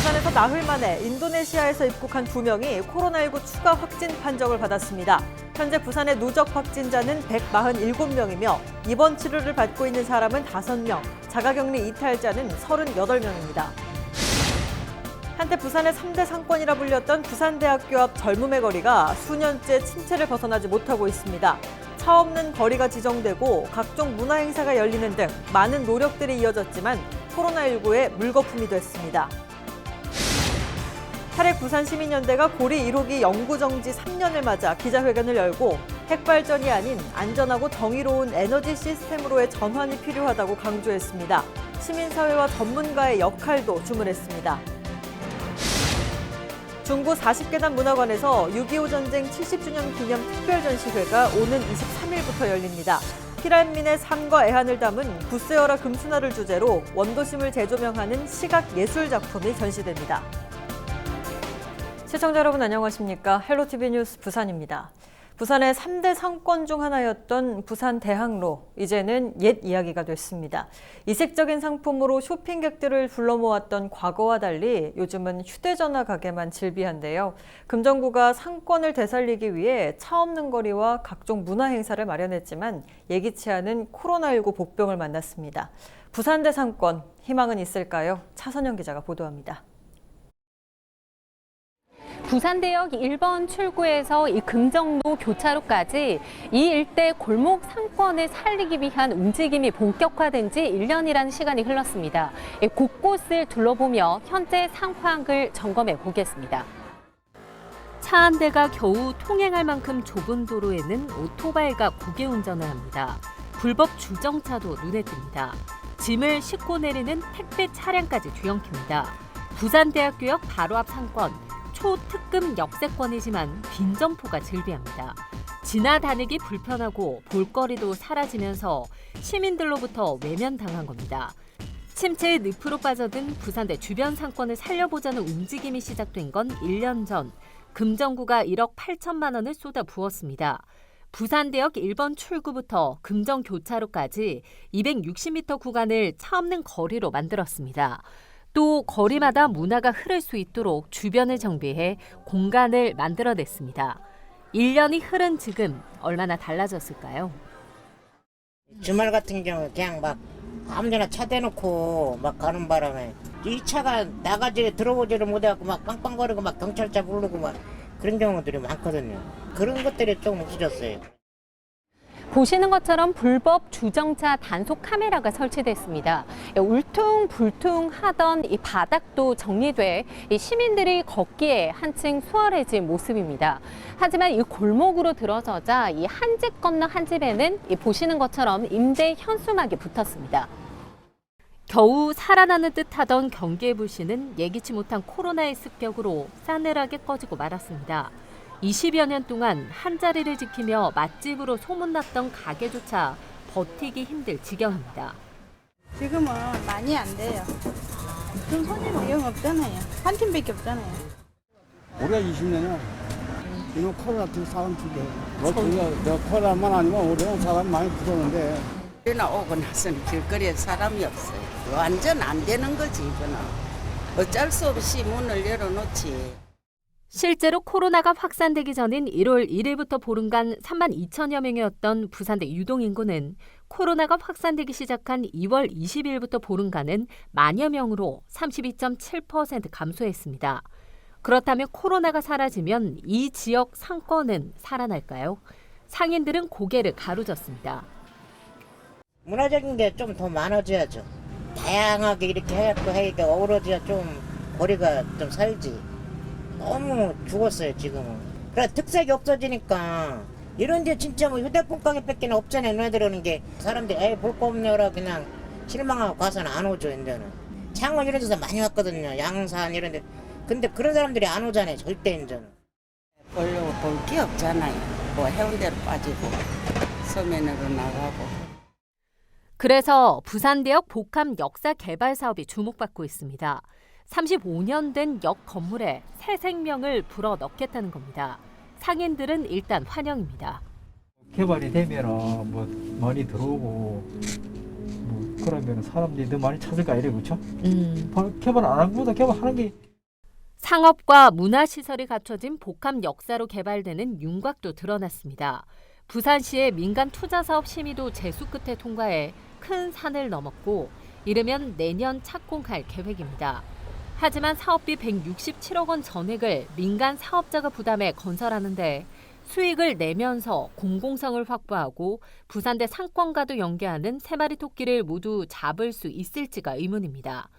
부산에서 나흘 만에 인도네시아에서 입국한 2명이 코로나19 추가 확진 판정을 받았습니다. 현재 부산의 누적 확진자는 147명이며 입원 치료를 받고 있는 사람은 5명, 자가격리 이탈자는 38명입니다. 한때 부산의 3대 상권이라 불렸던 부산대학교 앞 젊음의 거리가 수년째 침체를 벗어나지 못하고 있습니다. 차 없는 거리가 지정되고 각종 문화 행사가 열리는 등 많은 노력들이 이어졌지만 코로나19의 물거품이 됐습니다. 탈핵 부산시민연대가 고리 1호기 영구정지 3년을 맞아 기자회견을 열고 핵발전이 아닌 안전하고 정의로운 에너지 시스템으로의 전환이 필요하다고 강조했습니다. 시민사회와 전문가의 역할도 주문했습니다. 중구 40계단 문화관에서 6.25 전쟁 70주년 기념 특별전시회가 오는 23일부터 열립니다. 피란민의 삶과 애환을 담은 부스여라 금수나를 주제로 원도심을 재조명하는 시각예술 작품이 전시됩니다. 시청자 여러분 안녕하십니까? 헬로티비 뉴스 부산입니다. 부산의 3대 상권 중 하나였던 부산대학로, 이제는 옛 이야기가 됐습니다. 이색적인 상품으로 쇼핑객들을 불러 모았던 과거와 달리 요즘은 휴대전화 가게만 즐비한데요. 금정구가 상권을 되살리기 위해 차 없는 거리와 각종 문화 행사를 마련했지만 예기치 않은 코로나19 복병을 만났습니다. 부산대 상권, 희망은 있을까요? 차선영 기자가 보도합니다. 부산대역 1번 출구에서 이 금정로 교차로까지 이 일대 골목 상권을 살리기 위한 움직임이 본격화된 지 1년이라는 시간이 흘렀습니다. 곳곳을 둘러보며 현재 상황을 점검해 보겠습니다. 차 한 대가 겨우 통행할 만큼 좁은 도로에는 오토바이가 고개 운전을 합니다. 불법 주정차도 눈에 띕니다. 짐을 싣고 내리는 택배 차량까지 뒤엉킵니다. 부산대학교역 바로 앞 상권. 초특급 역세권이지만 빈점포가 즐비합니다. 지나다니기 불편하고 볼거리도 사라지면서 시민들로부터 외면당한 겁니다. 침체의 늪으로 빠져든 부산대 주변 상권을 살려보자는 움직임이 시작된 건 1년 전 금정구가 1억 8천만 원을 쏟아 부었습니다. 부산대역 1번 출구부터 금정교차로까지 260m 구간을 차 없는 거리로 만들었습니다. 또 거리마다 문화가 흐를 수 있도록 주변을 정비해 공간을 만들어냈습니다. 1년이 흐른 지금 얼마나 달라졌을까요? 주말 같은 경우 그냥 막 아무데나 차 대놓고 막 가는 바람에 이 차가 나가지 들어오지를 못해갖고 막 빵빵거리고 막 경찰차 부르고 막 그런 경우들이 많거든요. 그런 것들이 좀 없어졌어요. 보시는 것처럼 불법 주정차 단속 카메라가 설치됐습니다. 울퉁불퉁하던 이 바닥도 정리돼 이 시민들이 걷기에 한층 수월해진 모습입니다. 하지만 이 골목으로 들어서자 이 한 집 건너 한 집에는 이 보시는 것처럼 임대 현수막이 붙었습니다. 겨우 살아나는 듯하던 경기의 불씨는 예기치 못한 코로나의 습격으로 싸늘하게 꺼지고 말았습니다. 20여 년 동안 한자리를 지키며 맛집으로 소문났던 가게조차 버티기 힘들 지경입니다. 지금은 많이 안 돼요. 좀 손님은 영 없잖아요. 한 팀밖에 없잖아요. 올해 20년이야. 이거 코로나 때 사람 죽여. 내가 코로나만 아니면 올해는 사람 많이 죽었는데. 코로나 오고 나서는 길거리에 사람이 없어요. 완전 안 되는 거지, 이거는. 어쩔 수 없이 문을 열어놓지. 실제로 코로나가 확산되기 전인 1월 1일부터 보름간 3만 2천여 명이었던 부산대 유동인구는 코로나가 확산되기 시작한 2월 20일부터 보름간은 만여 명으로 32.7% 감소했습니다. 그렇다면 코로나가 사라지면 이 지역 상권은 살아날까요? 상인들은 고개를 가로졌습니다. 문화적인 게 좀 더 많아져야죠. 다양하게 이렇게 해갖고 하니까 어우러져야 좀 거리가 좀 살지. 너무 죽었어요 지금은. 그래 특색이 없어지니까 이런데 진짜 뭐 휴대폰 가게밖에 없잖아요. 눈에 들어오는 게 사람들이 에이 볼 거 없네라 그냥 실망하고 가서는 안 오죠. 이제는 창원 이런 데서 많이 왔거든요. 양산 이런 데. 근데 그런 사람들이 안 오잖아요 절대. 이제는 별로 볼 게 없잖아요. 뭐 해운대로 빠지고 서면으로 나가고. 그래서 부산대역 복합 역사 개발 사업이 주목받고 있습니다. 35년 된 역 건물에 새 생명을 불어넣겠다는 겁니다. 상인들은 일단 환영입니다. 개발이 되면 뭐 많이 들어오고 뭐 그러면 사람들이 더 많이 찾을까 이래 그렇죠? 개발 안 한 것보다 개발하는 게 상업과 문화시설이 갖춰진 복합 역사로 개발되는 윤곽도 드러났습니다. 부산시의 민간 투자사업 심의도 재수 끝에 통과해 큰 산을 넘었고 이르면 내년 착공할 계획입니다. 하지만 사업비 167억 원 전액을 민간 사업자가 부담해 건설하는데 수익을 내면서 공공성을 확보하고 부산대 상권과도 연계하는 세 마리 토끼를 모두 잡을 수 있을지가 의문입니다.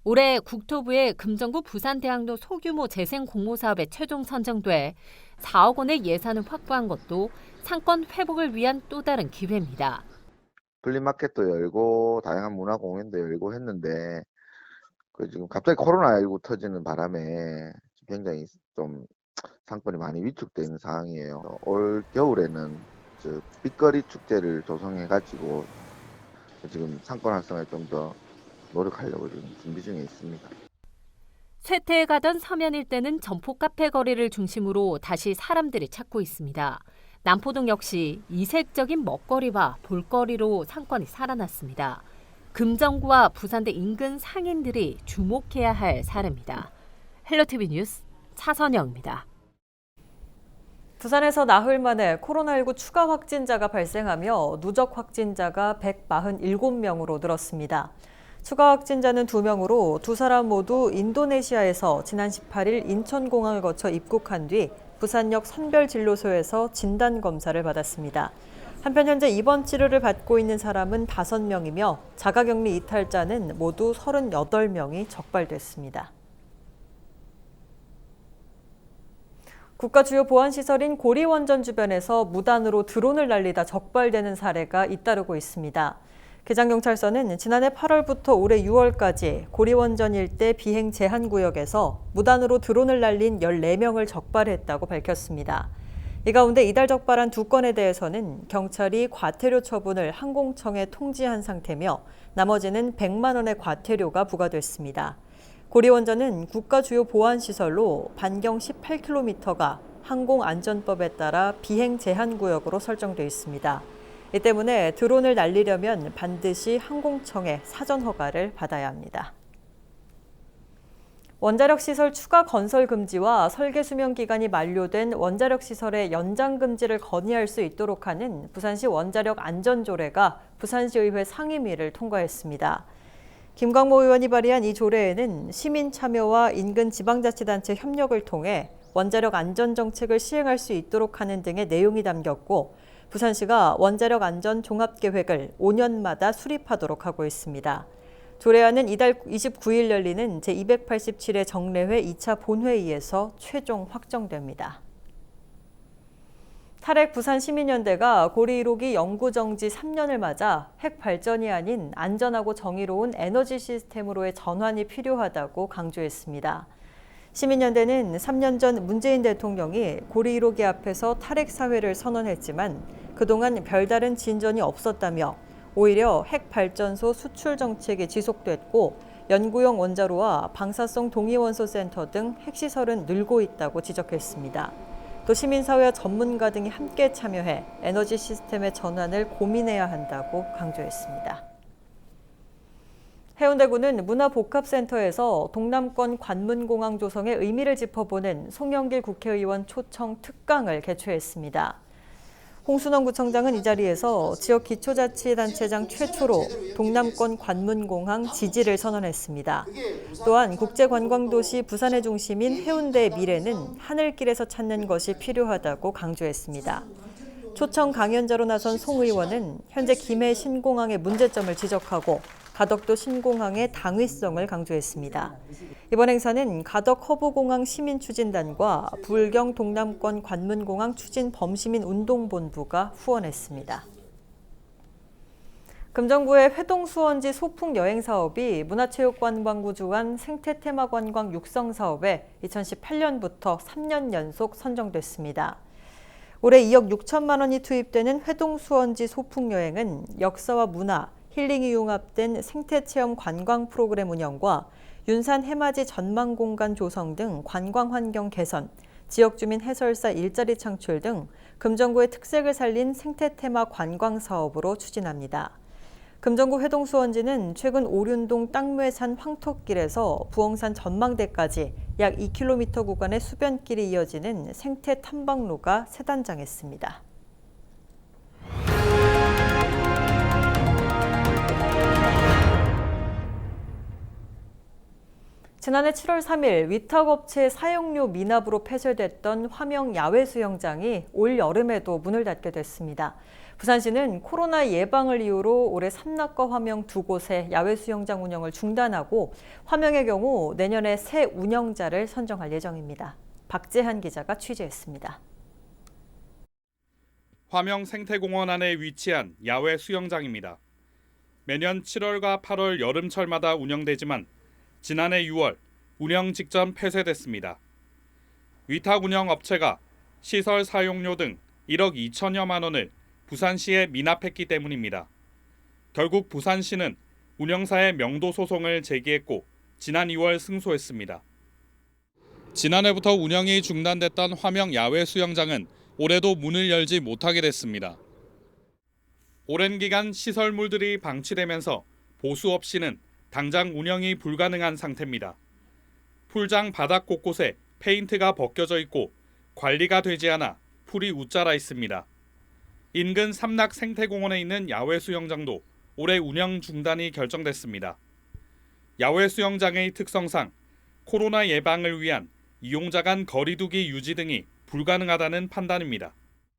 올해 국토부의 금정구 부산대학로 소규모 재생 공모 사업에 최종 선정돼 4억 원의 예산을 확보한 것도 상권 회복을 위한 또 다른 기회입니다. 플리마켓도 열고 다양한 문화 공연도 열고 했는데 지금 갑자기 코로나19 터지는 바람에 굉장히 좀 상권이 많이 위축되어 있는 상황이에요. 올 겨울에는 빛거리 축제를 조성해가지고 지금 상권 활성화에 좀 더 노력하려고 지금 준비 중에 있습니다. 쇠퇴에 가던 서면 일대는 점포 카페 거리를 중심으로 다시 사람들이 찾고 있습니다. 남포동 역시 이색적인 먹거리와 볼거리로 상권이 살아났습니다. 금정구와 부산대 인근 상인들이 주목해야 할 사례입니다. 헬로티비 뉴스 차선영입니다. 부산에서 나흘 만에 코로나19 추가 확진자가 발생하며 누적 확진자가 147명으로 늘었습니다. 추가 확진자는 2명으로 두 사람 모두 인도네시아에서 지난 18일 인천공항을 거쳐 입국한 뒤 부산역 선별진료소에서 진단검사를 받았습니다. 한편 현재 입원 치료를 받고 있는 사람은 5명이며 자가격리 이탈자는 모두 38명이 적발됐습니다. 국가 주요 보안시설인 고리원전 주변에서 무단으로 드론을 날리다 적발되는 사례가 잇따르고 있습니다. 계장경찰서는 지난해 8월부터 올해 6월까지 고리원전 일대 비행 제한 구역에서 무단으로 드론을 날린 14명을 적발했다고 밝혔습니다. 이 가운데 이달 적발한 2건에 대해서는 경찰이 과태료 처분을 항공청에 통지한 상태며 나머지는 100만 원의 과태료가 부과됐습니다. 고리원전은 국가 주요 보안시설로 반경 18km가 항공안전법에 따라 비행 제한 구역으로 설정돼 있습니다. 이 때문에 드론을 날리려면 반드시 항공청의 사전 허가를 받아야 합니다. 원자력 시설 추가 건설 금지와 설계 수명 기간이 만료된 원자력 시설의 연장 금지를 건의할 수 있도록 하는 부산시 원자력 안전조례가 부산시의회 상임위를 통과했습니다. 김광모 의원이 발의한 이 조례에는 시민 참여와 인근 지방자치단체 협력을 통해 원자력 안전 정책을 시행할 수 있도록 하는 등의 내용이 담겼고 부산시가 원자력 안전 종합계획을 5년마다 수립하도록 하고 있습니다. 조례안은 이달 29일 열리는 제287회 정례회 2차 본회의에서 최종 확정됩니다. 탈핵 부산시민연대가 고리 1호기 영구정지 3년을 맞아 핵 발전이 아닌 안전하고 정의로운 에너지 시스템으로의 전환이 필요하다고 강조했습니다. 시민연대는 3년 전 문재인 대통령이 고리 1호기 앞에서 탈핵 사회를 선언했지만 그동안 별다른 진전이 없었다며 오히려 핵 발전소 수출 정책이 지속됐고 연구용 원자로와 방사성 동위원소 센터 등 핵시설은 늘고 있다고 지적했습니다. 또 시민사회와 전문가 등이 함께 참여해 에너지 시스템의 전환을 고민해야 한다고 강조했습니다. 해운대구는 문화복합센터에서 동남권 관문공항 조성의 의미를 짚어보는 송영길 국회의원 초청 특강을 개최했습니다. 홍순원 구청장은 이 자리에서 지역 기초자치단체장 최초로 동남권 관문공항 지지를 선언했습니다. 또한 국제관광도시 부산의 중심인 해운대의 미래는 하늘길에서 찾는 것이 필요하다고 강조했습니다. 초청 강연자로 나선 송 의원은 현재 김해 신공항의 문제점을 지적하고 가덕도 신공항의 당위성을 강조했습니다. 이번 행사는 가덕 허브공항 시민추진단과 불경 동남권 관문공항 추진 범시민 운동본부가 후원했습니다. 금정구의 회동수원지 소풍 여행 사업이 문화체육관광부 주관 생태테마관광 육성 사업에 2018년부터 3년 연속 선정됐습니다. 올해 2억 6천만 원이 투입되는 회동수원지 소풍 여행은 역사와 문화, 힐링이 융합된 생태체험 관광 프로그램 운영과 윤산 해맞이 전망공간 조성 등 관광 환경 개선, 지역주민 해설사 일자리 창출 등 금정구의 특색을 살린 생태테마 관광 사업으로 추진합니다. 금정구 회동수원지는 최근 오륜동 땅매산 황토길에서 부엉산 전망대까지 약 2km 구간의 수변길이 이어지는 생태 탐방로가 새 단장했습니다. 지난해 7월 3일 위탁업체 사용료 미납으로 폐쇄됐던 화명 야외 수영장이 올 여름에도 문을 닫게 됐습니다. 부산시는 코로나 예방을 이유로 올해 삼락과 화명 두 곳의 야외 수영장 운영을 중단하고 화명의 경우 내년에 새 운영자를 선정할 예정입니다. 박재한 기자가 취재했습니다. 화명 생태공원 안에 위치한 야외 수영장입니다. 매년 7월과 8월 여름철마다 운영되지만 지난해 6월 운영 직전 폐쇄됐습니다. 위탁 운영 업체가 시설 사용료 등 1억 2천여만 원을 부산시에 미납했기 때문입니다. 결국 부산시는 운영사의 명도 소송을 제기했고 지난 2월 승소했습니다. 지난해부터 운영이 중단됐던 화명 야외 수영장은 올해도 문을 열지 못하게 됐습니다. 오랜 기간 시설물들이 방치되면서 보수 없이는 당장 운영이 불가능한 상태입니다. 풀장 바닥 곳곳에 페인트가 벗겨져 있고 관리가 되지 않아 풀이 웃자라 있습니다. 인근 삼락 생태공원에 있는 야외 수영장도 올해 운영 중단이 결정됐습니다. 야외 수영장의 특성상 코로나 예방을 위한 이용자 간 거리 두기 유지 등이 불가능하다는 판단입니다.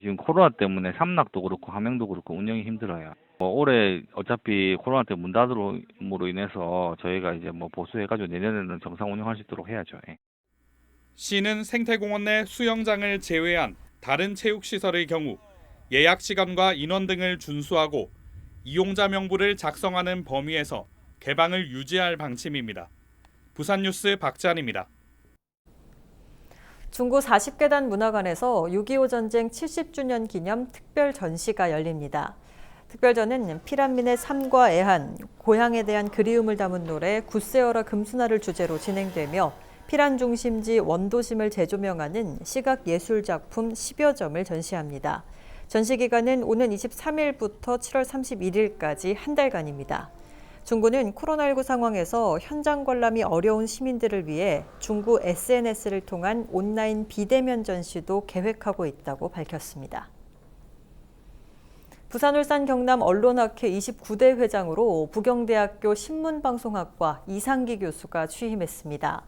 지금 코로나 때문에 삼락도 그렇고 함양도 그렇고 운영이 힘들어요. 올해 어차피 코로나 때문에 문 닫음으로 인해서 저희가 이제 보수해가지고 내년에는 정상 운영할 수 있도록 해야죠. 시는 생태공원 내 수영장을 제외한 다른 체육시설의 경우 예약 시간과 인원 등을 준수하고 이용자 명부를 작성하는 범위에서 개방을 유지할 방침입니다. 부산뉴스 박재한입니다. 중구 40계단 문화관에서 6.25 전쟁 70주년 기념 특별 전시가 열립니다. 특별전은 피란민의 삶과 애한, 고향에 대한 그리움을 담은 노래 굿세어라 금수나를 주제로 진행되며 피란 중심지 원도심을 재조명하는 시각예술 작품 10여 점을 전시합니다. 전시 기간은 오는 23일부터 7월 31일까지 한 달간입니다. 중구는 코로나19 상황에서 현장 관람이 어려운 시민들을 위해 중구 SNS를 통한 온라인 비대면 전시도 계획하고 있다고 밝혔습니다. 부산, 울산, 경남 언론학회 29대 회장으로 부경대학교 신문방송학과 이상기 교수가 취임했습니다.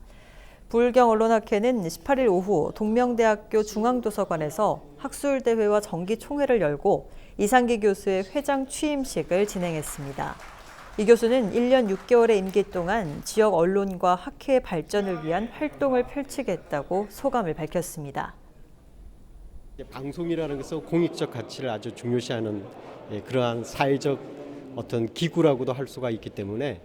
부울경 언론학회는 18일 오후 동명대학교 중앙도서관에서 학술대회와 정기총회를 열고 이상기 교수의 회장 취임식을 진행했습니다. 이 교수는 1년 6개월의 임기 동안 지역 언론과 학회의 발전을 위한 활동을 펼치겠다고 소감을 밝혔습니다. 방송이라는 것은 공익적 가치를 아주 중요시하는 그러한 사회적 어떤 기구라고도 할 수가 있기 때문에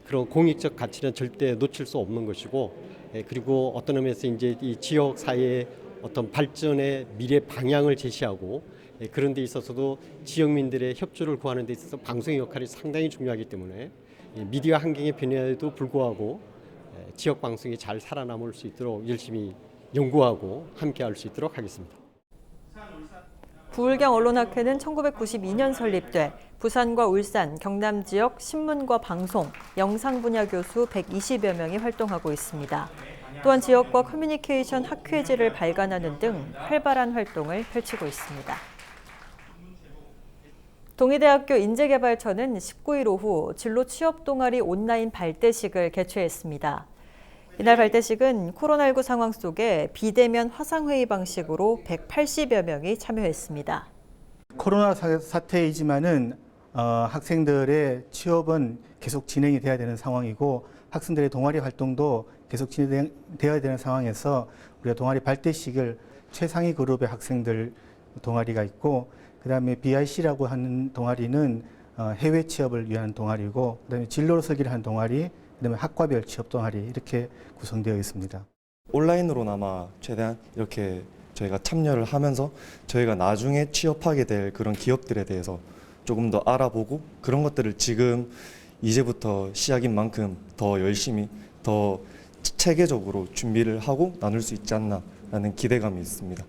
그런 공익적 가치는 절대 놓칠 수 없는 것이고, 그리고 어떤 의미에서 이제 이 지역 사회의 어떤 발전의 미래 방향을 제시하고 그런 데 있어서도 지역민들의 협조를 구하는 데 있어서 방송의 역할이 상당히 중요하기 때문에 미디어 환경의 변화에도 불구하고 지역 방송이 잘 살아남을 수 있도록 열심히 연구하고 함께할 수 있도록 하겠습니다. 부울경 언론학회는 1992년 설립돼 부산과 울산, 경남 지역 신문과 방송, 영상 분야 교수 120여 명이 활동하고 있습니다. 또한 지역과 커뮤니케이션 학회지를 발간하는 등 활발한 활동을 펼치고 있습니다. 동의대학교 인재개발처는 19일 오후 진로 취업 동아리 온라인 발대식을 개최했습니다. 이날 발대식은 코로나19 상황 속에 비대면 화상회의 방식으로 180여 명이 참여했습니다. 코로나 사태이지만은 학생들의 취업은 계속 진행이 돼야 되는 상황이고 학생들의 동아리 활동도 계속 진행되어야 되는 상황에서 우리가 동아리 발대식을 최상위 그룹의 학생들 동아리가 있고, 그다음에 BIC라고 하는 동아리는 해외 취업을 위한 동아리고, 그다음에 진로 설계를 하는 동아리, 그다음에 학과별 취업 동아리 이렇게 구성되어 있습니다. 온라인으로나마 최대한 이렇게 저희가 참여를 하면서 저희가 나중에 취업하게 될 그런 기업들에 대해서 조금 더 알아보고 그런 것들을 지금 이제부터 시작인 만큼 더 열심히 더 체계적으로 준비를 하고 나눌 수 있지 않나라는 기대감이 있습니다.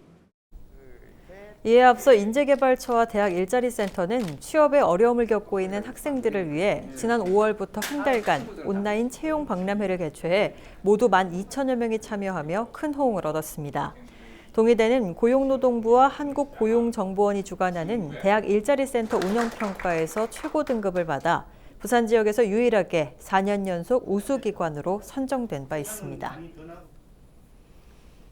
이에 앞서 인재개발처와 대학 일자리센터는 취업에 어려움을 겪고 있는 학생들을 위해 지난 5월부터 한 달간 온라인 채용 박람회를 개최해 모두 12,000여 명이 참여하며 큰 호응을 얻었습니다. 동의대는 고용노동부와 한국고용정보원이 주관하는 대학 일자리센터 운영평가에서 최고 등급을 받아 부산 지역에서 유일하게 4년 연속 우수기관으로 선정된 바 있습니다.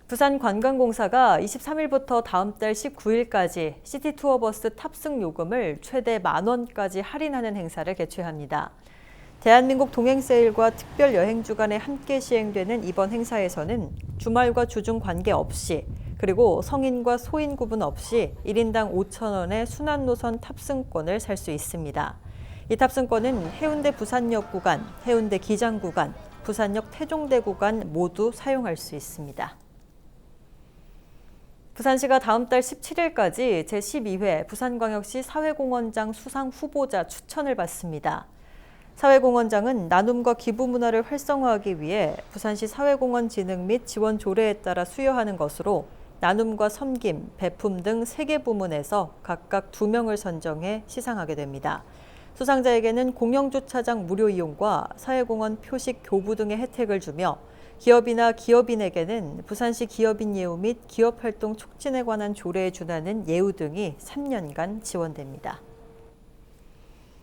부산관광공사가 23일부터 다음 달 19일까지 시티투어버스 탑승 요금을 최대 10,000원까지 할인하는 행사를 개최합니다. 대한민국 동행세일과 특별여행주간에 함께 시행되는 이번 행사에서는 주말과 주중 관계없이 그리고 성인과 소인 구분 없이 1인당 5,000원의 순환노선 탑승권을 살 수 있습니다. 이 탑승권은 해운대 부산역 구간, 해운대 기장 구간, 부산역 태종대 구간 모두 사용할 수 있습니다. 부산시가 다음 달 17일까지 제12회 부산광역시 사회공헌장 수상 후보자 추천을 받습니다. 사회공헌장은 나눔과 기부 문화를 활성화하기 위해 부산시 사회공헌 진흥 및 지원 조례에 따라 수여하는 것으로 나눔과 섬김, 배품 등 3개 부문에서 각각 2명을 선정해 시상하게 됩니다. 수상자에게는 공영주차장 무료 이용과 사회공헌 표식 교부 등의 혜택을 주며 기업이나 기업인에게는 부산시 기업인 예우 및 기업활동 촉진에 관한 조례에 준하는 예우 등이 3년간 지원됩니다.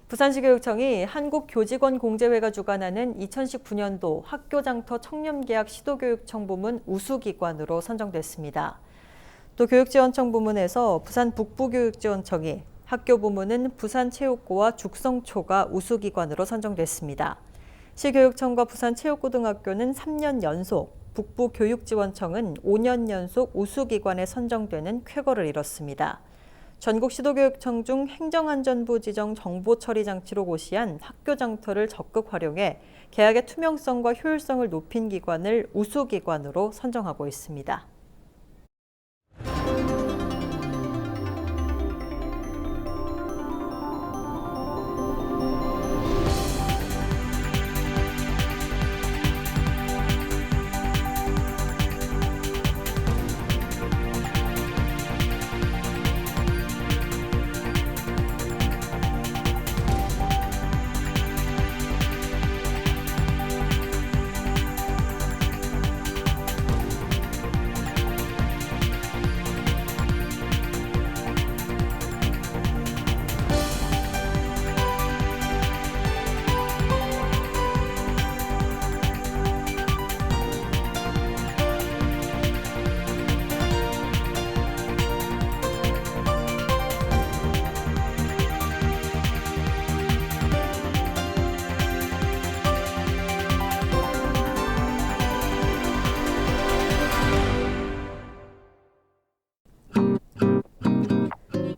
부산시 교육청이 한국교직원공제회가 주관하는 2019년도 학교장터 청렴계약 시도교육청 부문 우수기관으로 선정됐습니다. 또 교육지원청 부문에서 부산 북부교육지원청이 학교 부문은 부산체육고와 죽성초가 우수기관으로 선정됐습니다. 시교육청과 부산체육고등학교는 3년 연속, 북부교육지원청은 5년 연속 우수기관에 선정되는 쾌거를 이뤘습니다. 전국 시도교육청 중 행정안전부 지정 정보처리장치로 고시한 학교장터를 적극 활용해 계약의 투명성과 효율성을 높인 기관을 우수기관으로 선정하고 있습니다.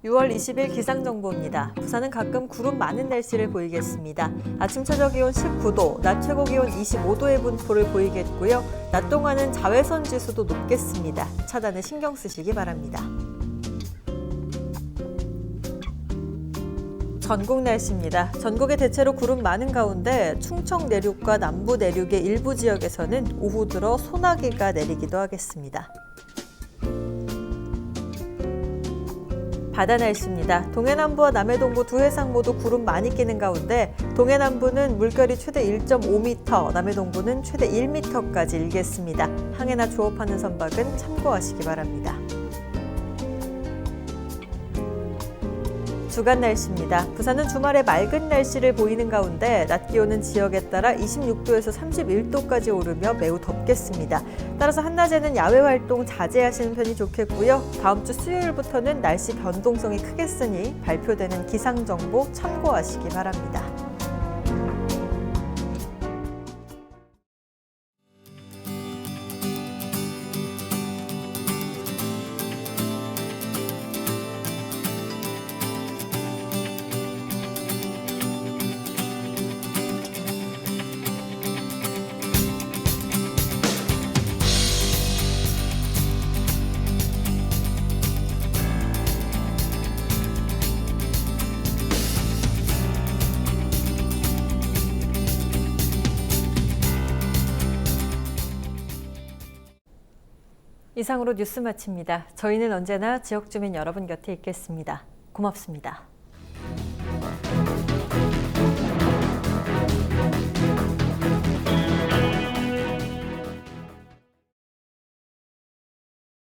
(6월 20일) 기상정보입니다. 부산은 가끔 구름 많은 날씨를 보이겠습니다. 아침 최저 기온 19도, 낮 최고 기온 25도의 분포를 보이겠고요. 낮 동안은 자외선 지수도 높겠습니다. 차단에 신경 쓰시기 바랍니다. 전국 날씨입니다. 전국에 대체로 구름 많은 가운데 충청 내륙과 남부 내륙의 일부 지역에서는 오후 들어 소나기가 내리기도 하겠습니다. 바다 날씨입니다. 동해남부와 남해동부 두 해상 모두 구름 많이 끼는 가운데 동해남부는 물결이 최대 1.5m, 남해동부는 최대 1m까지 일겠습니다. 항해나 조업하는 선박은 참고하시기 바랍니다. 주간 날씨입니다. 부산은 주말에 맑은 날씨를 보이는 가운데 낮 기온은 지역에 따라 26도에서 31도까지 오르며 매우 덥겠습니다. 따라서 한낮에는 야외 활동 자제하시는 편이 좋겠고요. 다음 주 수요일부터는 날씨 변동성이 크겠으니 발표되는 기상정보 참고하시기 바랍니다. 이상으로 뉴스 마칩니다. 저희는 언제나 지역 주민 여러분 곁에 있겠습니다. 고맙습니다.